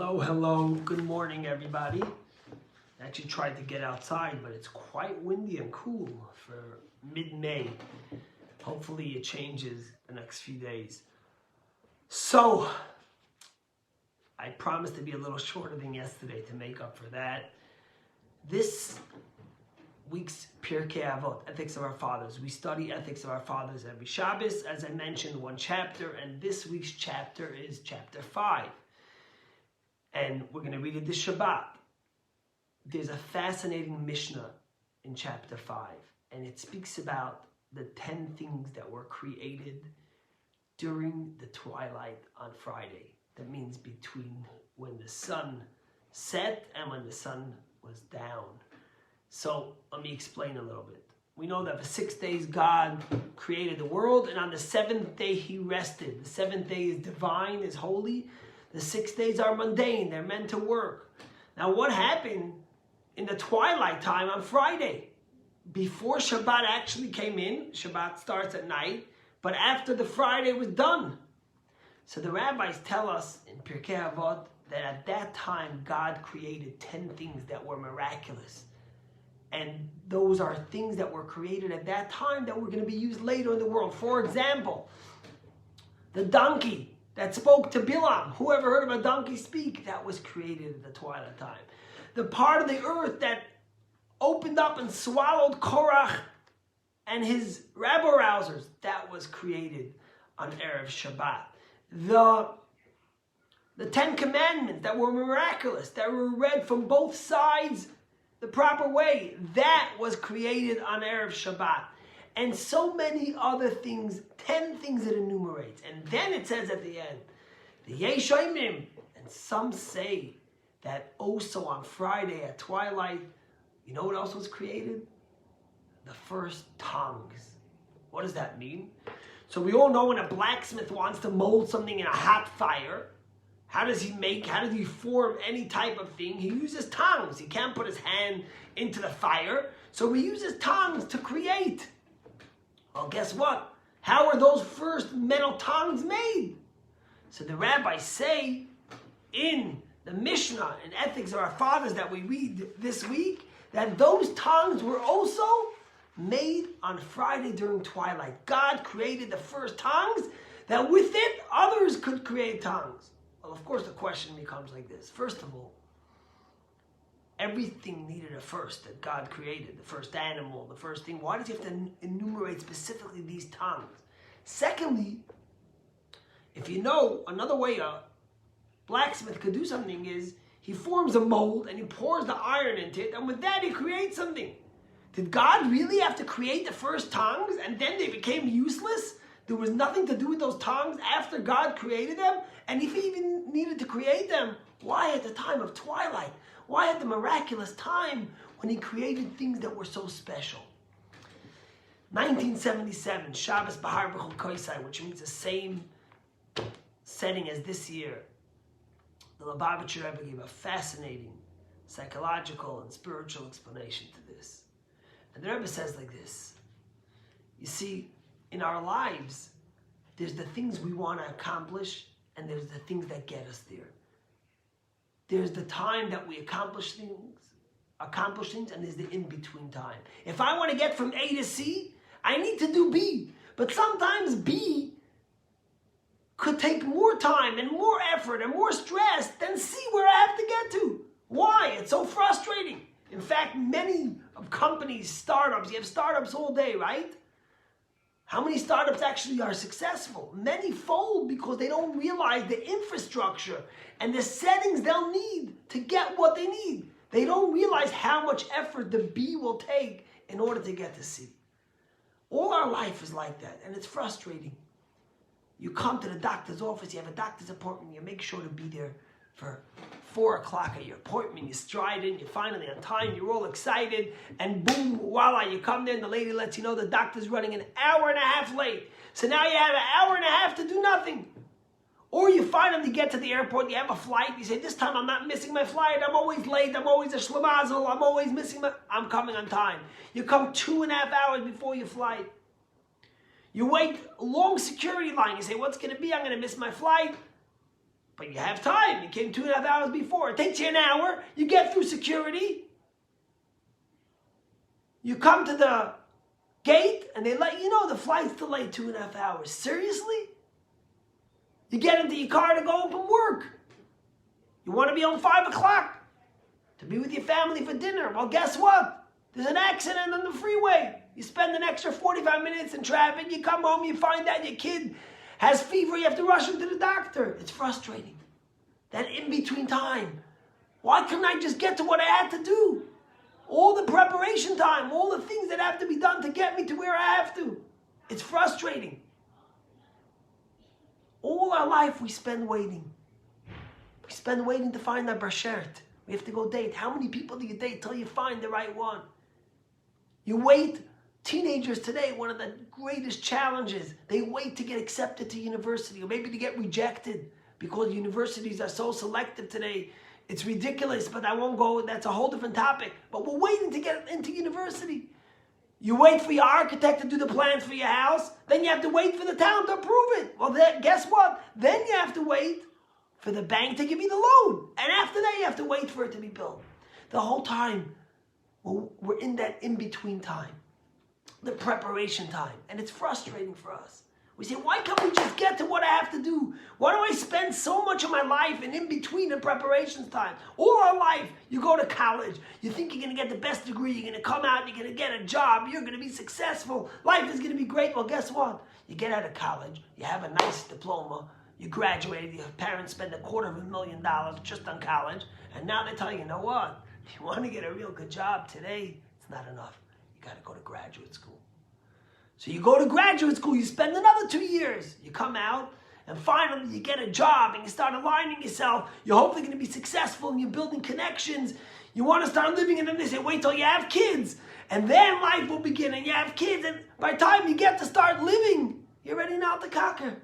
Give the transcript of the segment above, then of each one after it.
Hello, good morning everybody. I actually tried to get outside, but it's quite windy and cool for mid-May. Hopefully it changes the next few days. So, I promised to be a little shorter than yesterday to make up for that. This week's Pirkei Avot, Ethics of Our Fathers. We study Ethics of Our Fathers every Shabbos, as I mentioned, one chapter, and this week's chapter is chapter 5. And we're going to read it this Shabbat. There's a fascinating Mishnah in chapter 5, and it speaks about the 10 things that were created during the twilight on Friday. That means between when the sun set and when the sun was down. So let me explain a little bit. We know that for 6 days God created the world, and on the 7th day he rested. The 7th day is divine, is holy. The 6 days are mundane, they're meant to work. Now what happened in the twilight time on Friday? Before Shabbat actually came in, Shabbat starts at night, but after the Friday was done. So the rabbis tell us in Pirkei Avot that at that time God created 10 things that were miraculous. And those are things that were created at that time that were going to be used later in the world. For example, the donkey that spoke to Bilam. Whoever heard of a donkey speak? That was created at the twilight time. The part of the earth that opened up and swallowed Korach and his rabble-rousers, that was created on Erev Shabbat. The 10 commandments that were miraculous, that were read from both sides the proper way, that was created on Erev Shabbat. And so many other things, 10 things it enumerates. And then it says at the end, the Yeshayimim, and some say that also on Friday at twilight, you know what else was created? The first tongues. What does that mean? So we all know when a blacksmith wants to mold something in a hot fire, how does he form any type of thing? He uses tongues. He can't put his hand into the fire, so he uses tongues to create. Well, guess what? How are those first metal tongues made? So the rabbis say in the Mishnah and Ethics of Our Fathers that we read this week that those tongues were also made on Friday during twilight. God created the first tongues that with it others could create tongues. Well, of course the question becomes like this. First of all, everything needed a first that God created. The first animal, the first thing. Why does he have to enumerate specifically these tongues? Secondly, if you know, another way a blacksmith could do something is he forms a mold and he pours the iron into it, and with that he creates something. Did God really have to create the first tongues and then they became useless? There was nothing to do with those tongues after God created them? And if he even needed to create them, why at the time of twilight? Why at the miraculous time when he created things that were so special? 1977, Shabbos Bahar B'chol Koisai, which means the same setting as this year. The Lubavitcher Rebbe gave a fascinating psychological and spiritual explanation to this. And the Rebbe says like this. You see, in our lives, there's the things we want to accomplish and there's the things that get us there. There's the time that we accomplish things, and there's the in-between time. If I want to get from A to C, I need to do B. But sometimes B could take more time and more effort and more stress than C where I have to get to. Why? It's so frustrating. In fact, many of companies, startups, you have startups all day, right? How many startups actually are successful? Many fold because they don't realize the infrastructure and the settings they'll need to get what they need. They don't realize how much effort the B will take in order to get to C. All our life is like that, and it's frustrating. You come to the doctor's office, you have a doctor's appointment, you make sure to be there for 4 o'clock at your appointment, you stride in, you're finally on time, you're all excited, and boom, voila, you come there and the lady lets you know the doctor's running an hour and a half late. So now you have an hour and a half to do nothing. Or you finally get to the airport, you have a flight, you say, this time I'm not missing my flight, I'm always late, I'm always a shlemazel, I'm always missing I'm coming on time. You come 2.5 hours before your flight. You wait a long security line, you say, what's going to be? I'm going to miss my flight. But you have time. You came 2.5 hours before. It takes you an hour. You get through security. You come to the gate and they let you know the flight's delayed 2.5 hours. Seriously? You get into your car to go home from work. You want to be home 5 o'clock to be with your family for dinner. Well, guess what? There's an accident on the freeway. You spend an extra 45 minutes in traffic. You come home, you find out your kid has fever. You have to rush him to the doctor. It's frustrating. That in-between time. Why couldn't I just get to what I had to do? All the preparation time, all the things that have to be done to get me to where I have to. It's frustrating. All our life we spend waiting. We spend waiting to find our brashert. We have to go date. How many people do you date till you find the right one? You wait. Teenagers today, one of the greatest challenges, they wait to get accepted to university or maybe to get rejected because universities are so selective today. It's ridiculous, but I won't go. That's a whole different topic. But we're waiting to get into university. You wait for your architect to do the plans for your house. Then you have to wait for the town to approve it. Well, then, guess what? Then you have to wait for the bank to give you the loan. And after that, you have to wait for it to be built. The whole time, we're in that in-between time. The preparation time. And it's frustrating for us. We say, why can't we just get to what I have to do? Why do I spend so much of my life in between and preparations time? All our life, you go to college. You think you're going to get the best degree. You're going to come out. You're going to get a job. You're going to be successful. Life is going to be great. Well, guess what? You get out of college. You have a nice diploma. You graduated. Your parents spend $250,000 just on college. And now they tell you, you know what? If you want to get a real good job today, it's not enough. You got to go to graduate school. So you go to graduate school, you spend another 2 years. You come out, and finally you get a job, and you start aligning yourself. You're hopefully going to be successful, and you're building connections. You want to start living, and then they say, wait till you have kids. And then life will begin, and you have kids. And by the time you get to start living, you're ready now to conquer.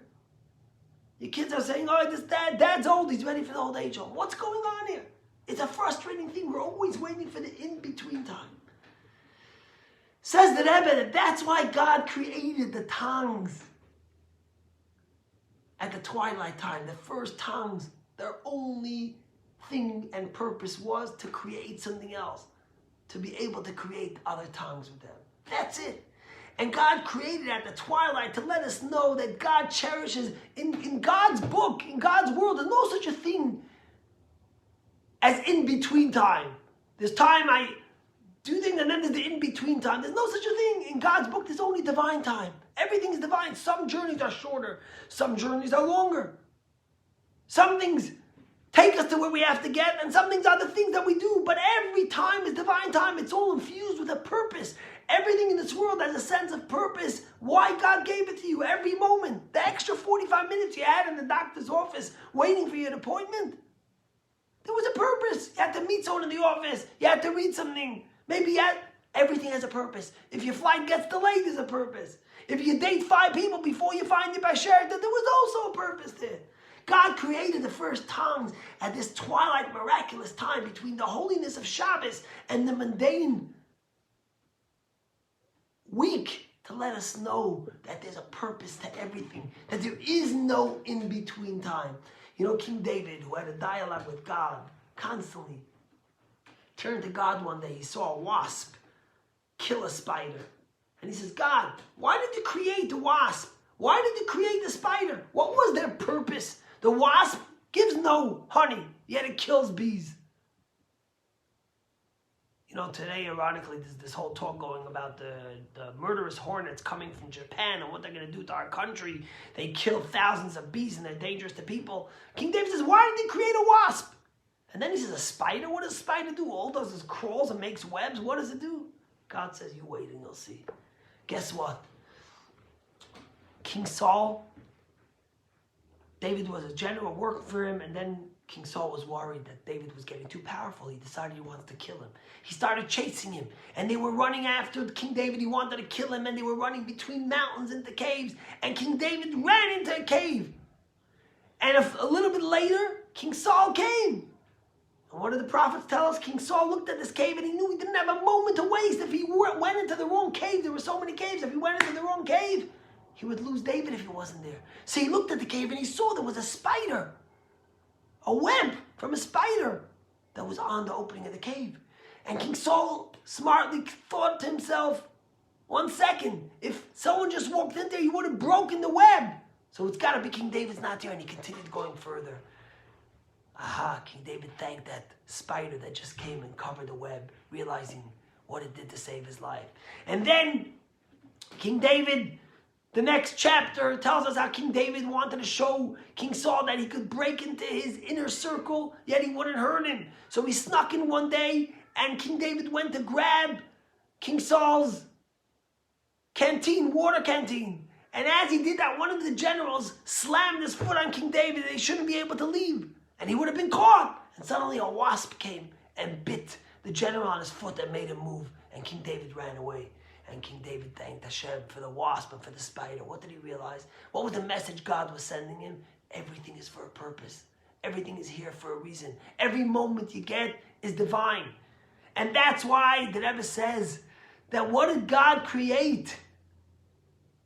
Your kids are saying, oh, this dad's old. He's ready for the old age home. What's going on here? It's a frustrating thing. We're always waiting for the in-between time. Says the Rebbe that that's why God created the tongues at the twilight time. The first tongues, their only thing and purpose was to create something else, to be able to create other tongues with them. That's it. And God created at the twilight to let us know that God cherishes, in God's book, in God's world, there's no such a thing as in-between time. There's time I do things and then there's the in-between time. There's no such a thing. In God's book, there's only divine time. Everything is divine. Some journeys are shorter. Some journeys are longer. Some things take us to where we have to get, and some things are the things that we do. But every time is divine time. It's all infused with a purpose. Everything in this world has a sense of purpose. Why God gave it to you every moment. The extra 45 minutes you had in the doctor's office waiting for your appointment. There was a purpose. You had to meet someone in the office. You had to read something. Maybe everything has a purpose. If your flight gets delayed, there's a purpose. If you date 5 people before you find your bashert, there was also a purpose there. God created the first tongues at this twilight miraculous time between the holiness of Shabbos and the mundane week to let us know that there's a purpose to everything, that there is no in-between time. You know, King David, who had a dialogue with God constantly, turned to God one day. He saw a wasp kill a spider. And he says, God, why did you create the wasp? Why did you create the spider? What was their purpose? The wasp gives no honey, yet it kills bees. You know, today, ironically, there's this whole talk going about the murderous hornets coming from Japan and what they're going to do to our country. They kill thousands of bees and they're dangerous to people. King David says, why did they create a wasp? And then he says, a spider? What does a spider do? All it does is crawls and makes webs. What does it do? God says, you wait and you'll see. Guess what? King Saul, David was a general, worked for him, and then King Saul was worried that David was getting too powerful. He decided he wanted to kill him. He started chasing him, and they were running after King David. He wanted to kill him, and they were running between mountains into caves, and King David ran into a cave. And a little bit later, King Saul came. And what did the prophets tell us? King Saul looked at this cave, and he knew he didn't have a moment to waste. If he went into the wrong cave, there were so many caves. If he went into the wrong cave, he would lose David if he wasn't there. So he looked at the cave, and he saw there was a spider. a web from a spider that was on the opening of the cave. And King Saul smartly thought to himself, 1 second, if someone just walked in there, he would have broken the web. So it's got to be King David's not there. And he continued going further. Aha, King David thanked that spider that just came and covered the web, realizing what it did to save his life. And then King David, the next chapter tells us how King David wanted to show King Saul that he could break into his inner circle, yet he wouldn't hurt him. So he snuck in one day, and King David went to grab King Saul's canteen, water canteen. And as he did that, one of the generals slammed his foot on King David, and he shouldn't be able to leave. And he would have been caught. And suddenly a wasp came and bit the general on his foot and made him move. And King David ran away. And King David thanked Hashem for the wasp and for the spider. What did he realize? What was the message God was sending him? Everything is for a purpose. Everything is here for a reason. Every moment you get is divine. And that's why the Rebbe says that what did God create?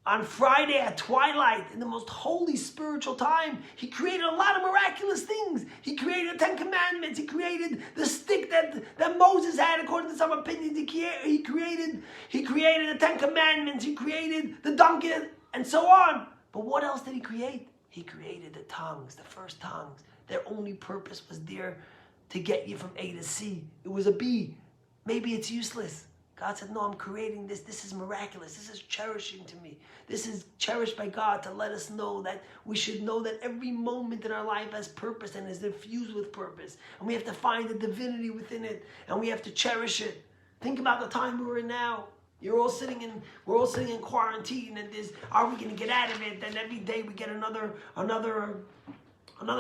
On Friday at twilight, in the most holy spiritual time, he created a lot of miraculous things. He created the 10 Commandments. He created the stick that Moses had, according to some opinions. He created the 10 Commandments. He created the donkey, and so on. But what else did he create? He created the tongues, the first tongues. Their only purpose was there to get you from A to C. It was a B. Maybe it's useless. God said, no, I'm creating this. This is miraculous. This is cherishing to me. This is cherished by God to let us know that we should know that every moment in our life has purpose and is infused with purpose. And we have to find the divinity within it. And we have to cherish it. Think about the time we're in now. We're all sitting in quarantine, and are we going to get out of it? And every day we get another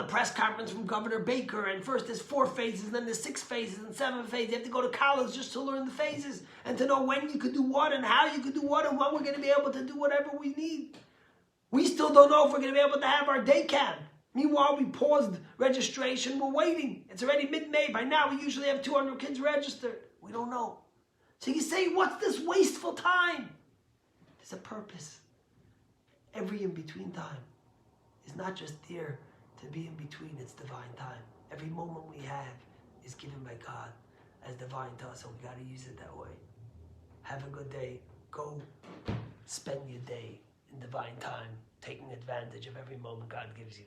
press conference from Governor Baker, and first there's 4 phases, and then there's 6 phases and 7 phases. You have to go to college just to learn the phases and to know when you could do what and how you could do what and when we're going to be able to do whatever we need. We still don't know if we're going to be able to have our day camp. Meanwhile, we paused registration. We're waiting. It's already mid-May. By now, we usually have 200 kids registered. We don't know. So you say, what's this wasteful time? There's a purpose. Every in-between time is not just there to be in between, it's divine time. Every moment we have is given by God as divine to us, so we got to use it that way. Have a good day. Go spend your day in divine time, taking advantage of every moment God gives you.